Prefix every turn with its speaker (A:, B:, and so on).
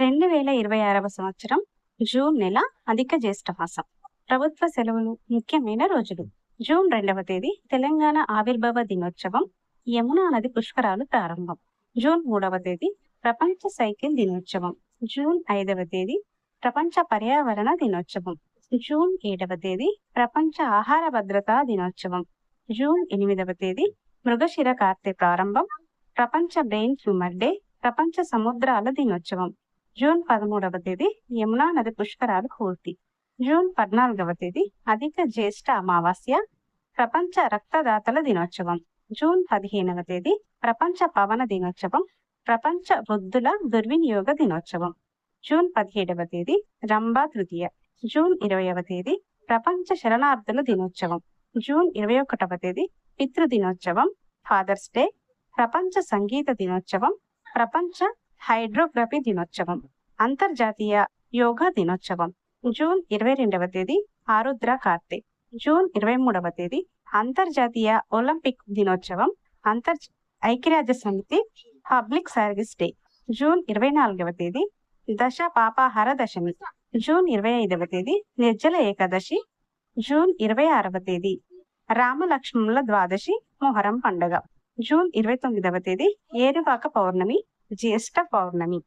A: 2026వ సంవత్సరం జూన్ నెల అధిక జ్యేష్ఠ మాసం. ప్రభుత్వ సెలవులు, ముఖ్యమైన రోజులు. జూన్ 2వ తేదీ తెలంగాణ ఆవిర్భావ దినోత్సవం, యమునా నది పుష్కరాలు ప్రారంభం. జూన్ 3వ తేదీ ప్రపంచ సైకిల్ దినోత్సవం. జూన్ 5వ తేదీ ప్రపంచ పర్యావరణ దినోత్సవం. జూన్ 7వ తేదీ ప్రపంచ ఆహార భద్రతా దినోత్సవం. జూన్ 8వ తేదీ మృగశిర కార్తె ప్రారంభం, ప్రపంచ బ్రెయిన్ ట్యూమర్ డే, ప్రపంచ సముద్రాల దినోత్సవం. జూన్ 13వ తేదీ యమునా నది పుష్కరాలు పూర్తి. జూన్ 14వ తేదీ అధిక జ్యేష్ఠ అమావాస్య, ప్రపంచ రక్తదాతల దినోత్సవం. జూన్ 15వ తేదీ ప్రపంచ పవన దినోత్సవం, ప్రపంచ వృద్ధుల దుర్వినియోగ దినోత్సవం. జూన్ 17వ తేదీ రంభా తృతీయ. జూన్ 20వ తేదీ ప్రపంచ శరణార్థుల దినోత్సవం. జూన్ 21వ తేదీ పితృ దినోత్సవం, ఫాదర్స్ డే, ప్రపంచ సంగీత దినోత్సవం, ప్రపంచ హైడ్రోగ్రఫీ దినోత్సవం, అంతర్జాతీయ యోగా దినోత్సవం. జూన్ 22వ తేదీ ఆరుద్ర కార్తె. జూన్ 23వ తేదీ అంతర్జాతీయ ఒలింపిక్ దినోత్సవం, ఐక్యరాజ్య సమితి పబ్లిక్ సర్వీస్ డే. జూన్ 24వ తేదీ దశ పాపాహార దశమి. జూన్ 25వ తేదీ నిర్జల ఏకాదశి. జూన్ 26వ తేదీ రామలక్ష్మణుల ద్వాదశి మొహరం పండుగ. జూన్ 29వ తేదీ ఏరువాక పౌర్ణమి, జ్యేష్ఠ పౌర్ణమి.